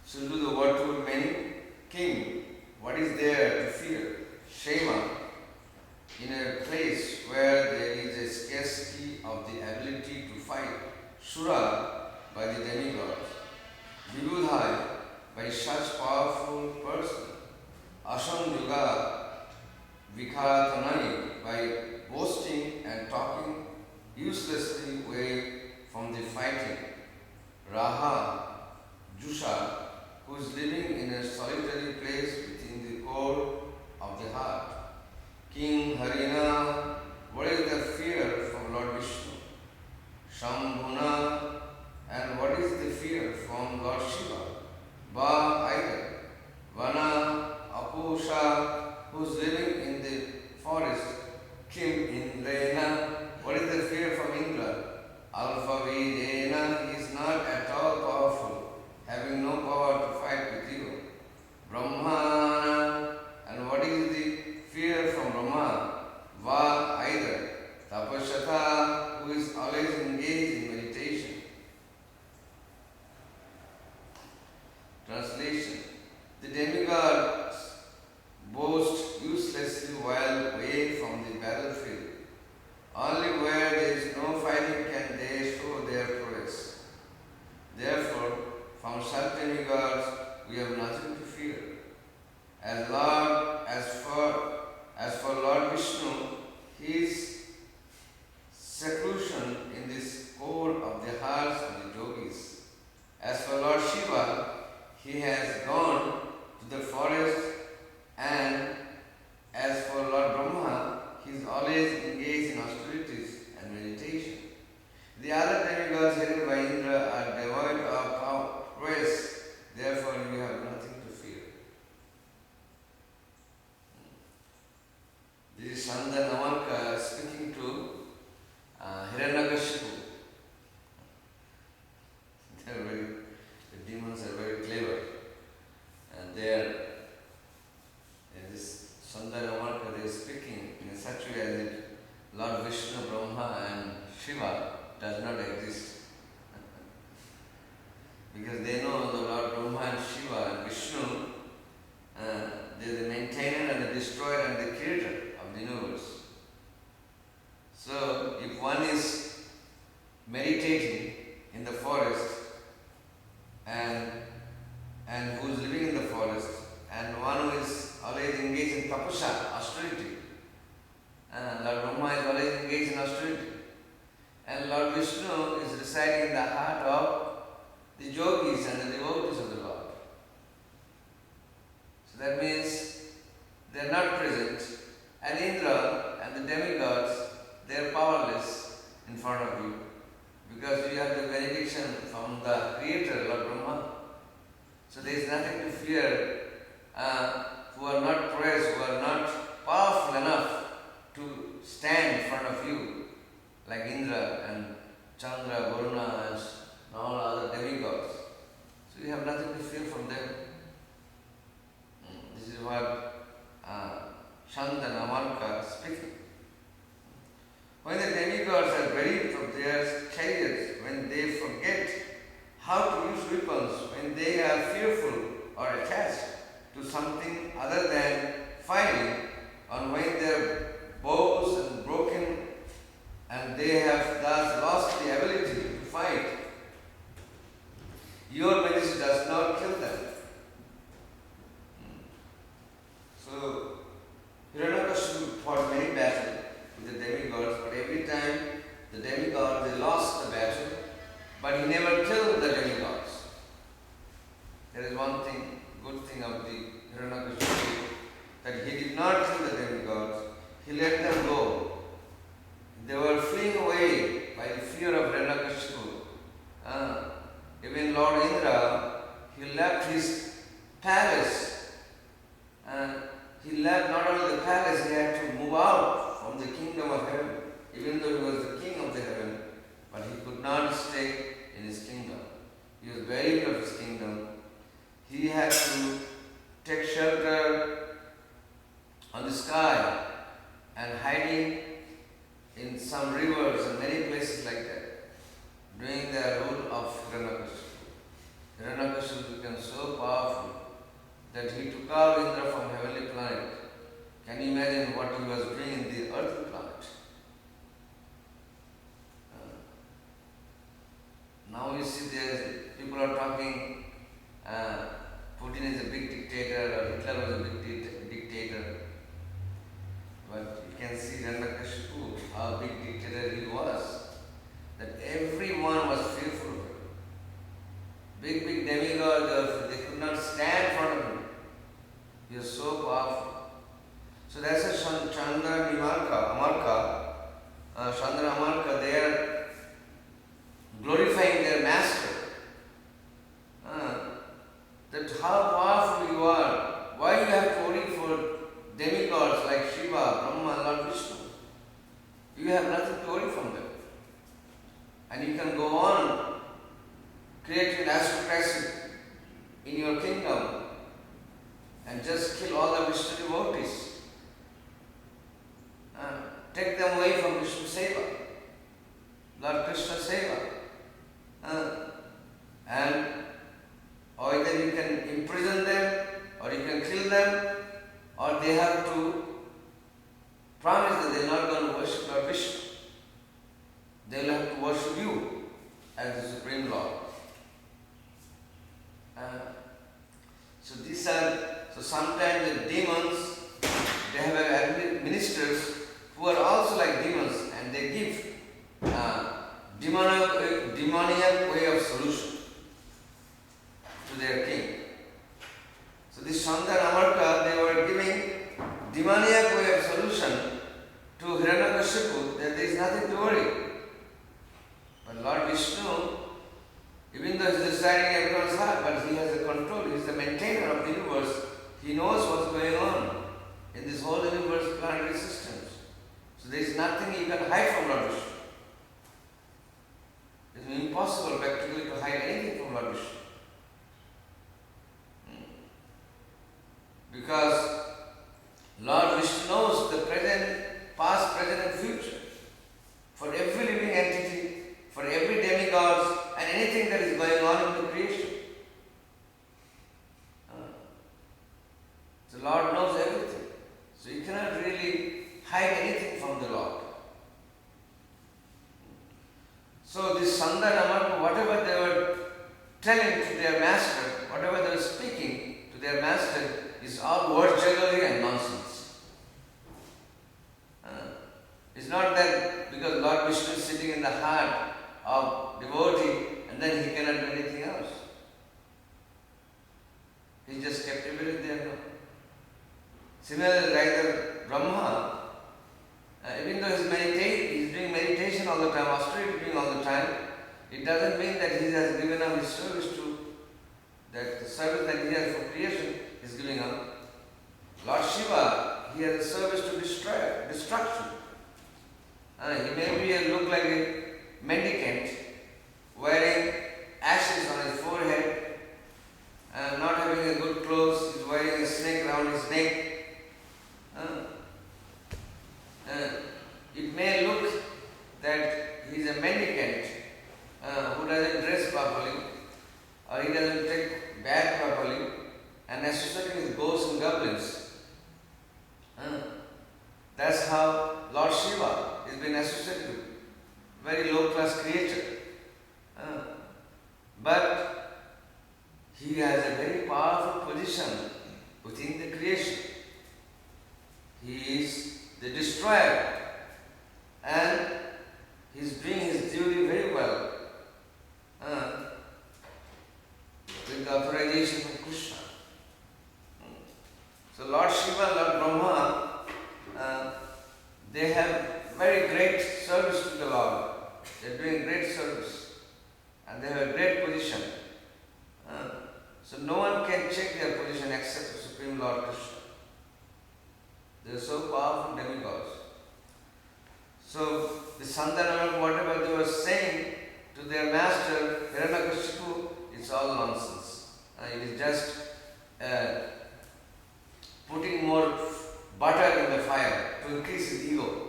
So do the virtual many king, what is there to fear? Shema, in a place where there is a scarcity of the ability to fight. Sura, by the demigods. Vibudhai, by such powerful person. Asanjuga, Vikaratanai, by boasting and talking uselessly away from the fighting. Raha, Jusha, who is living in a solitary place within the core of the heart. King Harina, what is the fear from Lord Vishnu? Shambhuna, and what is the fear from Lord Shiva? Ba, either. Vana, Apusha, who is living in the forest. Kim, Indrena, what is the fear from Indra? Alpha Videna, he is not at all powerful, having no power to fight with you. Brahmana, and what is the fear from Brahma? Va, either. Tapashata, who is always engaged in meditation. Translation. The demigods boast uselessly while away from the battlefield. Only where there is no fighting can they show their prowess. Therefore, from such demigods we have nothing to fear. As for Lord Vishnu, his seclusion in this core of the hearts of the yogis. As for Lord Shiva, he has gone to the forest, and as for Lord Brahma, he is always engaged in austerities and meditation. The other demigods headed by Indra are devoid of prowess, therefore you have nothing to fear. This is Sanda Namalka speaking to Hiranyakashipu. The demons are very clever, and they are, in this Sanda Namalka, they are speaking in such a way as if Lord Vishnu, Brahma and Shiva does not exist. Because they know the Lord Brahma and Shiva and Vishnu, they are the maintainer and the destroyer and the creator of the universe. So, if one is meditating in the forest and who is living in the forest, and one who is always engaged in tapasya, austerity, Lord Brahma is always engaged in austerity, and Lord Vishnu is residing in the heart of the yogis and the devotees of the Lord. So that means they are not present, and Indra and the demigods, they are powerless in front of you, because you have the benediction from the Creator, Lord Brahma. So there is nothing to fear, who are not praised, who are not powerful enough to stand in front of you, like Indra and Chandra, Varuna and all other demigods. So you have nothing to fear from them. This is what Shanda Namalka speaking. When the demigods are ready from their chariots, when they forget how to use weapons, when they are fearful or attached to something other than fighting, and when their bows are broken and they have thus lost the ability to fight, your medicine does not kill them. So, Hiranyakashipu fought many battles with the demigods, but every time the demigods, they lost the battle, but he never killed the demigods. There is one thing, good thing of the Hiranyakashipu, that he did not kill the demigods, he let them go. They were fleeing away by the fear of Hiranyakashipu. Even Lord Indra, he left his palace, and he left not only the palace, he had to move out from the kingdom of heaven, even though he was the king of the heaven, but he could not stay in his kingdom. He was wearied of his kingdom. He had to take shelter on the sky and hiding in some rivers and many places like that, during the rule of Hiranyakashipu. Hiranyakashipu became so carve Indra from heavenly planet, can you imagine what he was doing in the earthly planet? Now you see people are talking, Putin is a big dictator or Hitler was a big dictator. But you can see Hiranyakashipu, how big dictator he was, that everyone was fearful of him. Big demigods, they could not stand in front of him. He was so powerful. So that's a Chandra Amarka, Chandra Amarka, they are glorifying their master. That how powerful you are, why you have to worry for demigods like Shiva, Brahma, Lord Vishnu. You have nothing to worry from them. And you can go on creating aristocracy in your kingdom and just kill all the Vishnu devotees. Take them away from Vishnu Seva, Lord Krishna Seva. And or either you can imprison them, or you can kill them, or they have to promise that they are not going to worship Lord Vishnu. They will have to worship you as the Supreme Lord. So sometimes the demons, they have ministers who are also like demons, and they give demoniac way of solution to their king. So this Chandra Amarka, they were giving demoniac way of solution to Hiranyakashipu, that there is nothing to worry. But Lord Vishnu, even though he is deciding everyone's heart, but he has the control, he is the maintainer of the universe. He knows what's going on in this whole universe planetary systems. So there is nothing you can hide from Lord Vishnu. It is impossible practically to hide anything from Lord Vishnu. Because Lord Vishnu knows the present, past, present and future. For every living entity, for every demigod and anything that is going on in the creation. The Lord knows everything. So you cannot really hide anything from the Lord. So this Sandar Amarka, whatever they were telling to their master, whatever they were speaking to their master, is all word jewelry and nonsense. It's not that because Lord Vishnu is sitting in the heart of devotee and then he cannot do anything else. He just kept everything there. No. Similarly, like Brahma, even though he's doing meditation all the time, austerity doing all the time, it doesn't mean that he has given up his service to, that the service that he has for creation is giving up. Lord Shiva, he has a service to destruction. He may look like a mendicant, wearing ashes on his forehead, and not having a good clothes, he's wearing a snake around his neck. It may look that he is a mendicant who doesn't dress properly, or he doesn't take bath properly, and associating with ghosts and goblins. That's how Lord Shiva has been associated with. Very low class creature. But he has a very powerful position within the creation. He is the destroyer, and he is doing his duty very well with the authorization of Krishna. So Lord Shiva, Lord Brahma, they have very great service to the Lord. They are doing great service and they have a great position. So no one can check their position except the Supreme Lord Krishna. They are so powerful demigods. So the Sandana, whatever they were saying to their master, Hiranyakashipu, it's all nonsense. It is just putting more butter in the fire to increase his ego.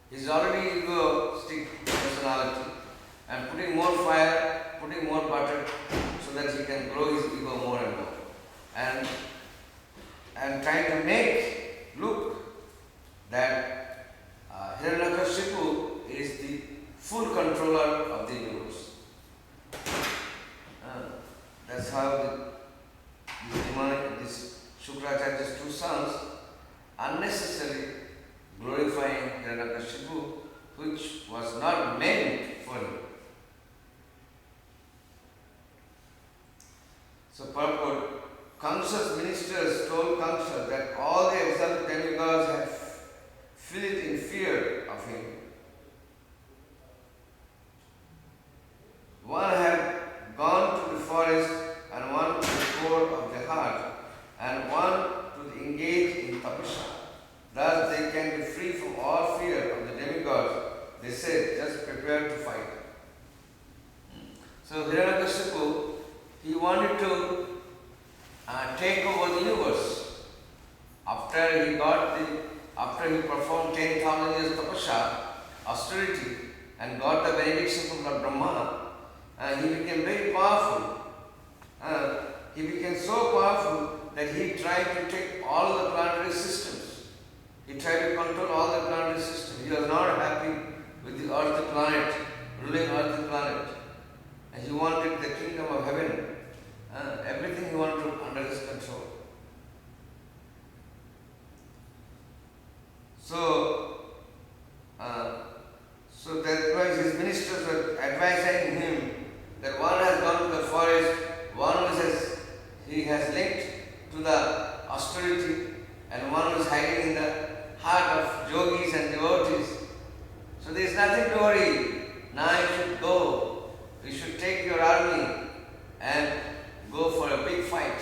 He is already egoistic personality, and putting more fire, putting more butter so that he can grow his ego more and more. And and trying to make look that Hiranyakashipu is the full controller of the universe. That's how this Shukracharya's two sons unnecessarily glorifying Hiranyakashipu, which was not meant for him. So purport, Kamsa's ministers told Kamsa that all the exalted demigods had fled in fear of him. One had gone to the forest, and one to the core of the heart, and one to engage in tapasya. Thus they can be free from all fear of the demigods. They said, just prepare to fight. So Hiranyakashipu, he wanted to take over the universe. After he performed 10,000 years tapasya, austerity, and got the benediction from Lord Brahma, he became very powerful. He became so powerful that he tried to take all the planetary systems. He tried to control all the planetary systems. He was not happy with the earth planet, ruling earth planet. And he wanted the kingdom of heaven. Everything he wanted under his control. So that was his ministers were advising him that one has gone to the forest, one he has linked to the austerity, and one is hiding in the heart of yogis and devotees. So there is nothing to worry. Now you should go. You should take your army and go for a big fight.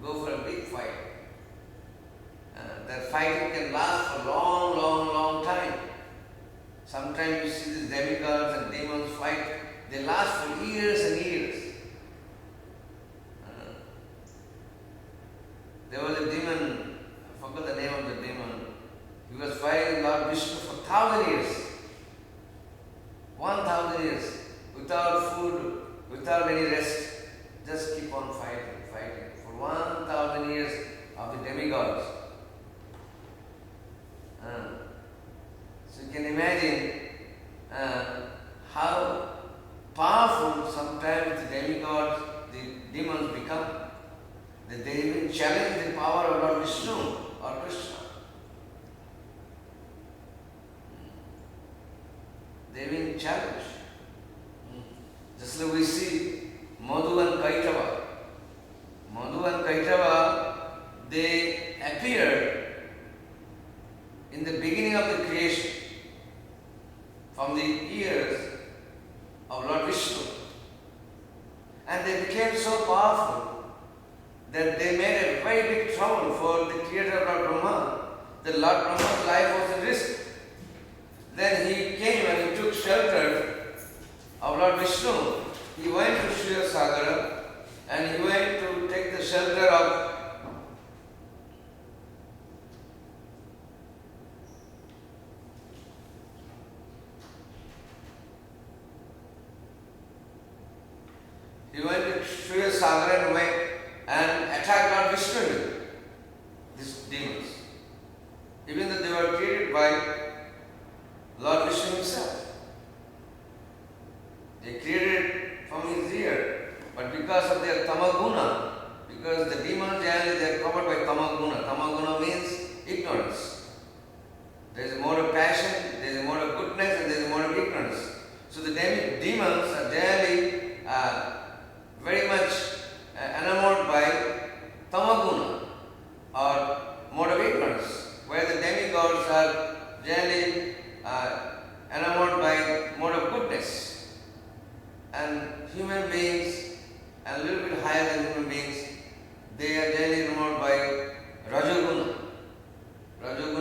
Go for a big fight. That fighting can last for long, long, long time. Sometimes you see these demigods and demons fight. They last for years and years. There was a demon, I forgot the name of the demon. He was fighting Lord Vishnu for 1,000 years. 1,000 years. Without food, without any rest. Just keep on fighting, fighting. For 1,000 years of the demigods. So you can imagine how powerful sometimes the demigods, the demons become. That they even challenge the power of Lord Vishnu or Krishna. They even challenge. Just like we see Madhu and Kaitava. Madhu and Kaitava, they appeared in the beginning of the creation from the ears of Lord Vishnu. And they became so powerful that they made a very big trouble for the creator of Lord Brahma. The Lord Brahma's life was at risk. Then he came and he took shelter of Lord Vishnu. He went to Svetaswarup and he went to take the shelter of Svetaswarup and went and attacked Lord Vishnu, these demons. Even though they were created by Lord Vishnu himself. They created from his ear, but because of their tamaguna, because the demons generally they are covered by tamaguna. Tamaguna means ignorance. There is more of passion, there is more of goodness, and there is more of ignorance. So the demons are generally very much enamored by tamaguna or mode of ignorance, where the demigods are generally enamored by mode of goodness. And human beings, and a little bit higher than human beings, they are generally enamored by rajoguna. Rajoguna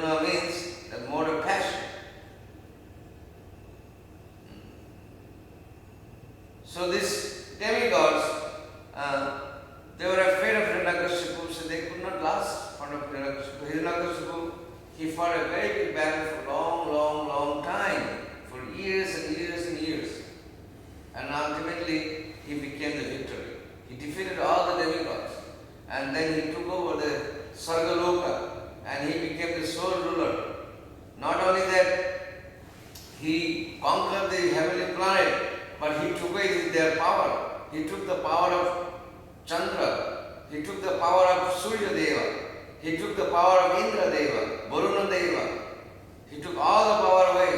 power of Chandra, he took the power of Surya Deva, he took the power of Indra Deva, Varuna Deva, he took all the power away,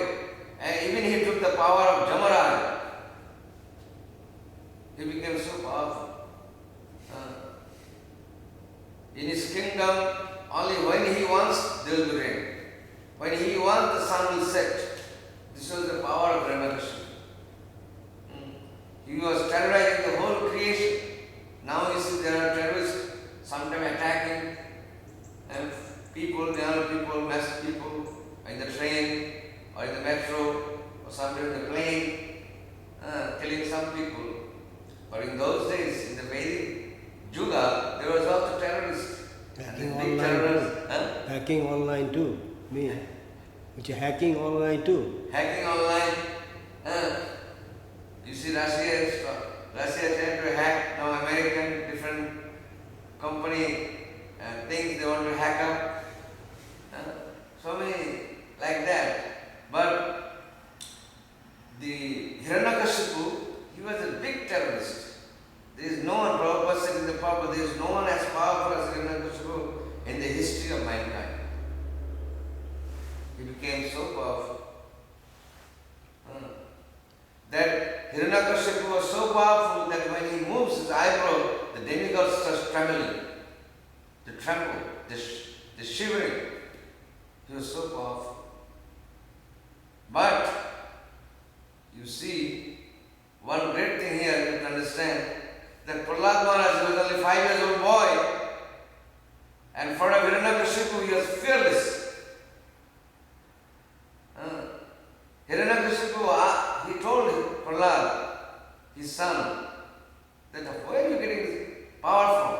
and even he took the power of Jamaraj. He became so powerful. In his kingdom, only when he wants, there will be rain. When he wants, the sun will set. This was the power of Hiranyakashipu. He was terrorizing the whole creation. Now you see there are terrorists, sometimes attacking and people, young people, mass people, in the train or in the metro or sometimes in the plane, killing some people. But in those days, in the Vedic Yuga, there was also terrorists. Hacking online, hacking online too. Me. Which is hacking online too. Hacking online. You see Russia trying to hack now American different company things they want to hack up. So many like that. But the Hiranyakashipu, he was a big terrorist. There is no one, Prabhupada said in the Prabhupada, there is no one as powerful as Hiranyakashipu in the history of mankind. He became so powerful. That Hiranyakashipu was so powerful that when he moves his eyebrow, the demigod starts trembling. The tremble, the shivering. He was so powerful. But, you see, one great thing here you have to understand, that Prahlad Maharaj was only 5 years old boy, and for a Hiranyakashipu he was fearless. Hiranyakashipu, he told Prahlad, his son, that where are you getting this power from?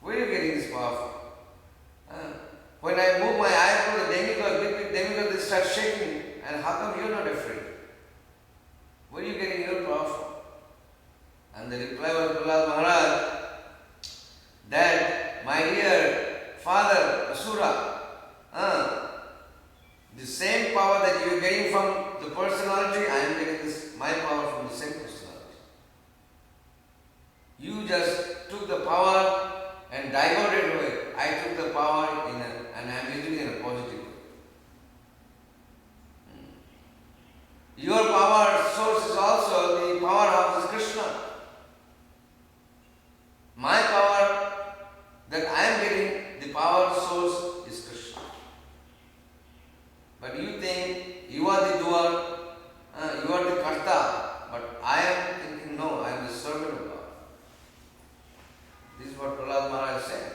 Where are you getting this power from? When I move my eyebrow, the demigod, big demigod, they start shaking, and how come you are not afraid? Where are you getting your power from? And the reply was Prahlad Maharaj, that my dear father, Asura, the same power that you are getting from the personality, I am getting my power from the same personality. You just took the power and diverted away. I took the power and I am using it in a positive way. Your power source is also the powerhouse is Krishna. My power that I am getting, the power source is Krishna. But you think you are the doer, you are the karta, but I am thinking, no, I am the servant of God. This is what Prahlad Maharaj said.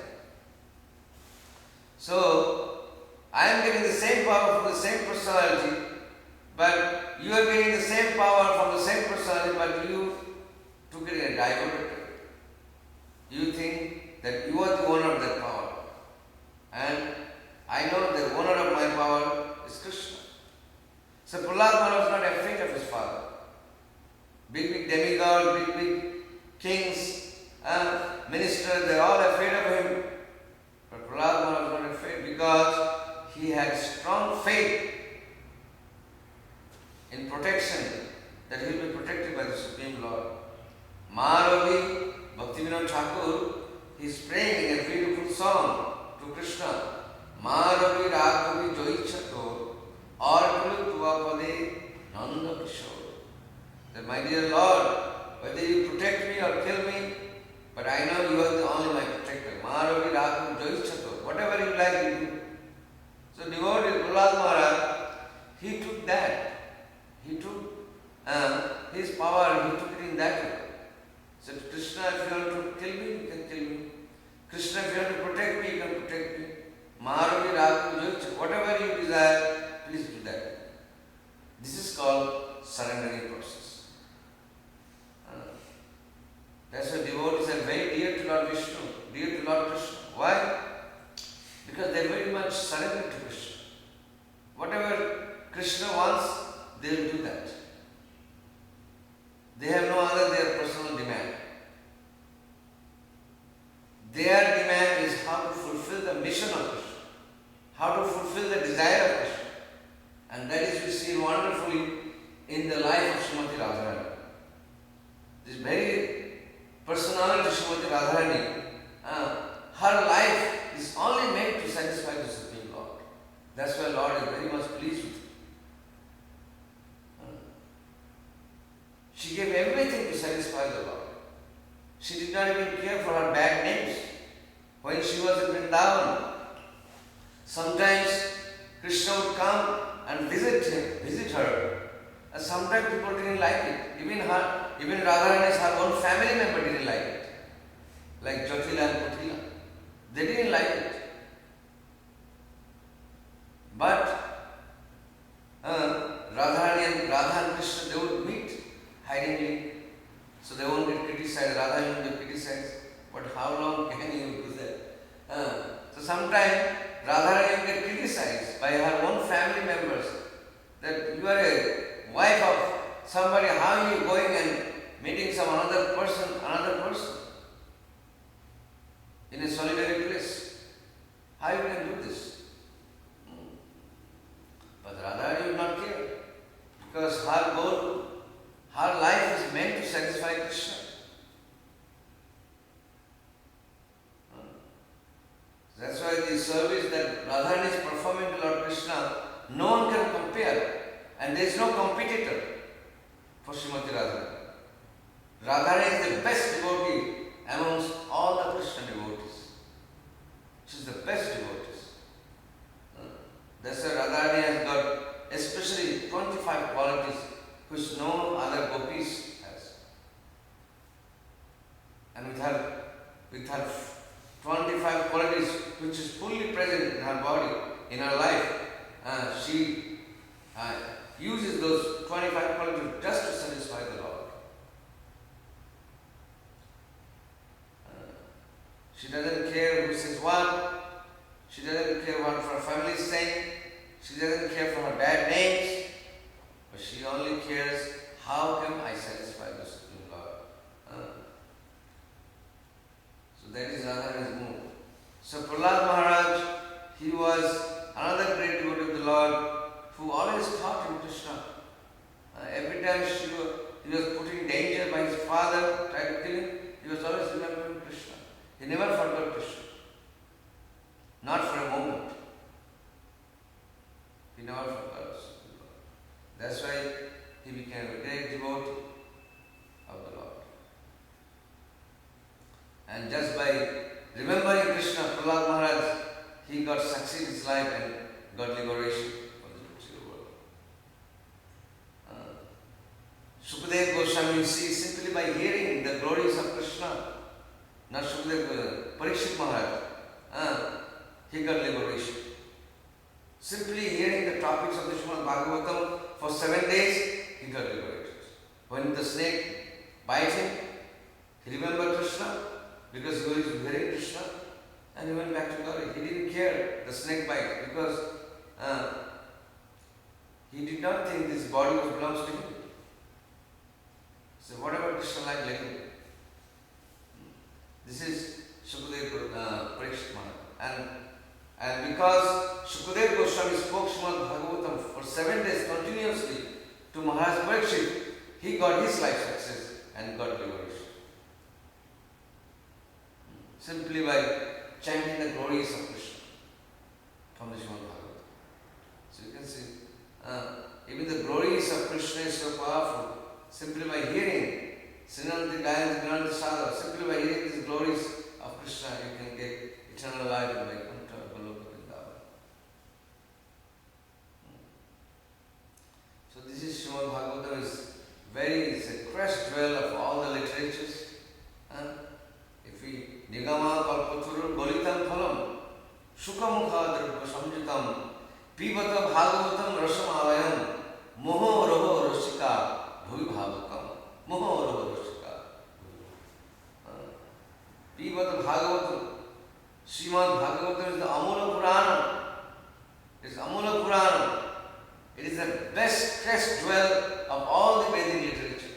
So, I am getting the same power from the same personality, but you are getting the same power from the same personality, but you took it in a diverted way. You think that you are the owner of that power. And I know the owner of my power is Krishna. So Prahlad Maharaj was not afraid of his father. Big demigod, big kings, ministers, they are all afraid of him. But Prahlad Maharaj was not afraid because he had strong faith in protection, that he will be protected by the Supreme Lord. Maharavi Bhaktivinoda Thakur, he is praying in a beautiful song to Krishna. Maharavi Raghavi Joichato Arpulu Tuapade Nanda Kishore. That my dear Lord, whether you protect me or kill me, but I know you are the only my protector. Maharavi Raghavi Joichato. Whatever you like, you do. So devotee Prahlad Maharaj, he took that. He took his power, he took it in that way. So Krishna, if you want to kill me, you can kill me. Krishna, if you want to protect me, you can protect me. Maharavi Raghavi, whatever you desire, please do that. This is called surrendering process. That's why devotees are very dear to Lord Vishnu, dear to Lord Krishna. Why? Because they are very much surrendered to Krishna. Whatever Krishna wants, they will do that. They have no other their personal demand. Their demand is how to fulfill the mission of Krishna, how to fulfill the desire of Krishna. And that is we see wonderfully in the life of Srimati Radharani. This very personality, Srimati Radharani, her life is only meant to satisfy the Supreme Lord. That's why Lord is very much pleased with her. She gave everything to satisfy the Lord. She did not even care for her bad names. When she was in Vrindavan, sometimes Krishna would come and visit her. And sometimes people didn't like it. Even Radharani's her own family member didn't like it. Like Jotila and Kotila. They didn't like it. But Radha and Krishna, they would meet hidingly. So they won't get criticized. Radha won't get criticized. But how long can you do that? So sometimes Radharani will get criticized by her own family members that you are a wife of somebody, how are you going and meeting some another person in a solitary place? How you can do this? But Radharani will not care because her goal, her life is meant to satisfy Krishna. That's why the service that Radharani is performing to Lord Krishna, no one can compare. And there is no competitor for Srimati Radharani. Radharani is the best devotee amongst all the Krishna devotees. She is the best devotee. That's why Radharani has got especially 25 qualities which no other gopis has. And with her 25 qualities which is fully present in her body, in her life, she uses those 25 qualities just to satisfy the Lord. She doesn't care who says what. She doesn't care what her family is saying. She doesn't care for her bad names. But she only cares, how can I satisfy the Supreme Lord? So that is Radharani's move. So Prahlad Maharaj, he was another great devotee of the Lord who always thought in Krishna. Every time he was put in danger by his father, tried to kill him, he was always remembering Krishna. He never forgot Krishna. Not for a moment. He never forgot us. That's why he became a great devotee of the Lord. And just by remembering Krishna, Prahlad Maharaj, he got succeed in his life and got liberation from the material world. Shukadev Goswami, you see, simply by hearing the glories of Krishna, not Shukadev, Parikshit Maharaj, he got liberation. Simply hearing the topics of the Srimad Bhagavatam for 7 days, he got liberated. When the snake bit him, he remembered Krishna because he was hearing Krishna and he went back to glory. He didn't care the snake bite because he did not think this body belongs to him. So whatever Krishna like, let him. This is Shukadev Parikshit Maharaj. And because Shukadev Goswami spoke Srimad Bhagavatam for 7 days continuously to Maharaj Parikshit, he got his life success and got liberation. Simply by chanting the glories of Krishna from the Srimad Bhagavatam. So you can see, even the glories of Krishna is so powerful. Simply by hearing Srinanti Gayanti Gnanati Sadha, simply by hearing these glories of Krishna, you can get eternal life in Vaikuntha, Goloka, Vrindavan. So this is Srimad Bhagavatam is it's a crest jewel of all the literatures. If we Nigama Kalpaturu Golitam Phalam Shukamukha Drupha Samjitam Pibata Bhagavatam Rasamalayam Moho Roho Rashika Bhuvi Bhavakam Moho Roho Rashika Pibata Bhagavatam Srimad Bhagavatam is the Amula Purana. It is Amula Purana. It is the best crest jewel of all the Vedic literature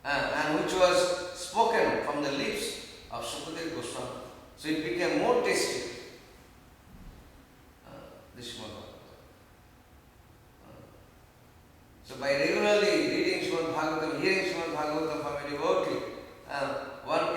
and which was spoken from the lips of Shukadev Goswami. So it became more tasty. This Srimad Bhagavatam. So by regularly reading Srimad Bhagavatam, hearing Srimad Bhagavatam from a devotee, one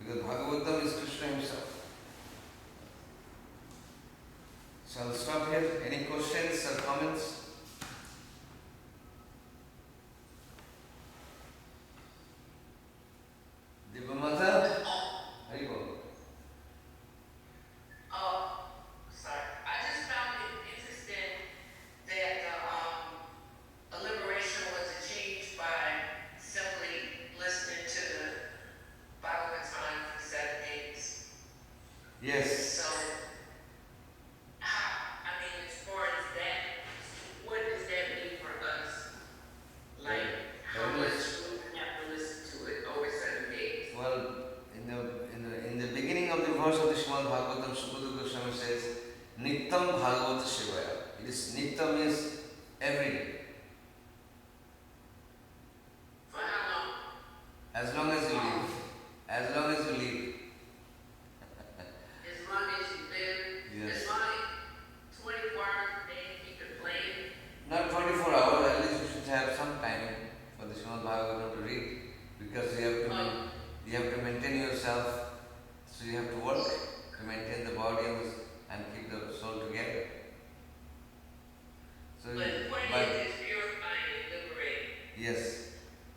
Because Bhagavatam is Krishna himself. So I'll stop here. Any questions or comments? Divamata? Haribol. Sorry. I just found it interesting that the liberation was achieved by simply listening to the Bhagavatam for 7 days. Yes. So, I mean, as far as that, what does that mean for us? Like, how much we have to listen to it over 7 days? Well, in the beginning of the verse of the Srimad Bhagavatam, Sukadeva Goswami says, Nittam Bhagavata Shivaya. It is Nittam means every day. For how long? As long as you live. As long as you live. As long as you live, Yes. as long as 24 hours a day, you can play. Not 24 hours, at least you should have some time for the Srimad Bhagavatam to read. Because you have to maintain yourself. So you have to work to maintain the body and keep the soul together. So, But the point is purifying and liberating. yes,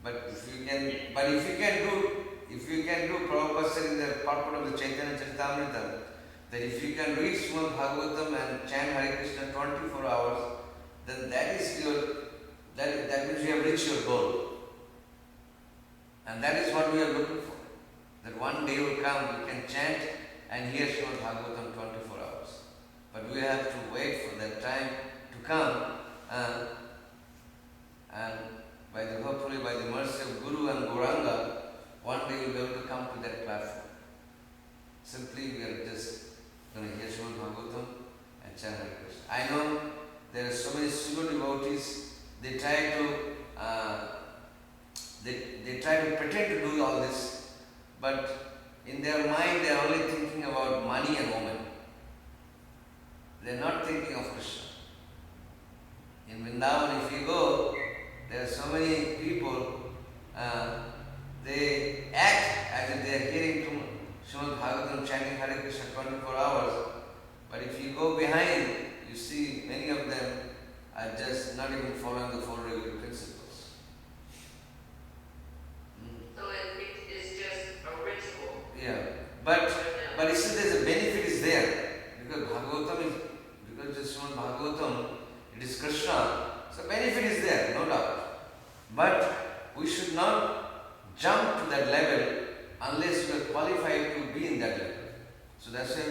but if you can do, Prabhupada said in the purport of the Chaitanya Charitamrita, that if you can read Srimad Bhagavatam and chant Hare Krishna 24 hours, then that means you have reached your goal. And that is what we are looking for. That one day will come, we can chant and hear Srimad Bhagavatam 24 hours. But we have to wait for that time to come, and hopefully by the mercy of Guru and Gauranga, one day we'll be able to come to that platform. Simply we are just going to hear Srimad Bhagavatam and chant Hare Krishna. I know there are so many pseudo devotees, they try to pretend to do all this, but in their mind they are only thinking about money and women. They are not thinking of Krishna. In Vrindavan, if you go, there are so many people, they act as if they are hearing Srimad Bhagavatam chanting Hare Krishna 24 hours, but if you go behind, you see many of them are just not even following the four regular principles. So it's just a ritual. Yeah, but you see there's a benefit is there, because Bhagavatam is, because it's Srimad Bhagavatam, it is Krishna, so benefit is there, no doubt. But we should not jump to that level unless we are qualified to be in that level. So that's why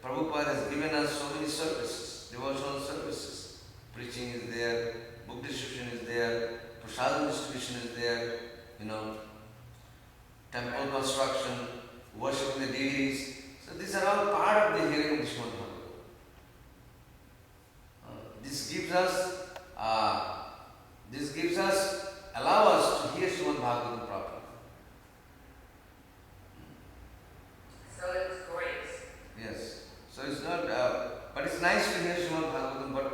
Prabhupada has given us so many services, devotional services. Preaching is there, book distribution is there, prasadam distribution is there, temple construction, worshiping the deities. So these are all part of the hearing of the Srimad Bhagavatam. This gives us, allow us to hear Srimad Bhagavatam properly. So it's grace. Yes. So it's not, but it's nice to hear Srimad Bhagavatam, but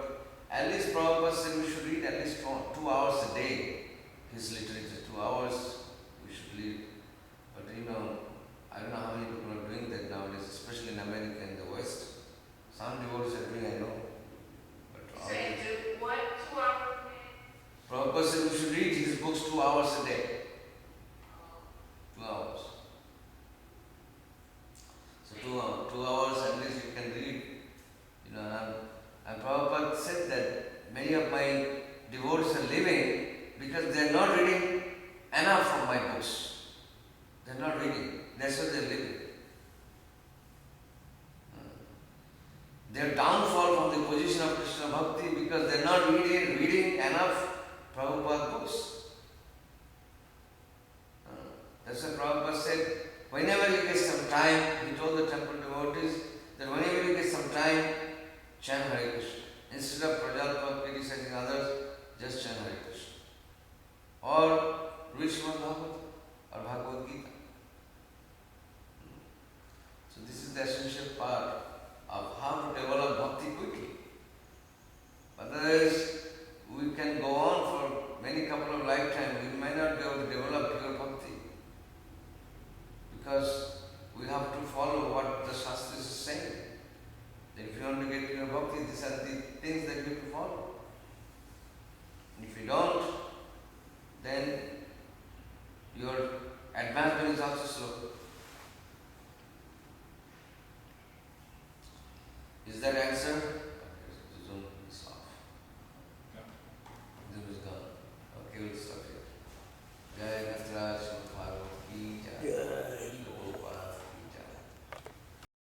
at least Prabhupada said we should read at least 2 hours a day. His literature, 2 hours we should read. But I don't know how many people are doing that nowadays, especially in America and the West. Some devotees are doing, I know. But Say do what? 2 hours a day? Prabhupada said we should read his books 2 hours a day. 2 hours. So 2 hours at least you can read. And Prabhupada said that many of my devotees are living because they are not reading enough from my books. They are not reading. That's why they are living. Their downfall from the position of Krishna Bhakti because they are not reading enough Prabhupada books. That's why Prabhupada said, whenever you get some time, he told the temple devotees that whenever you get some time, chant Hare Krishna. Instead of Prajalpa criticizing others, just chant Hare Krishna. Or read Srimad Bhagavatam or Bhagavad Gita. So this is the essential part of how to develop bhakti quickly. Otherwise, we can go on for many couple of lifetimes, we might not be able to develop pure bhakti. Because Advancement is also slow.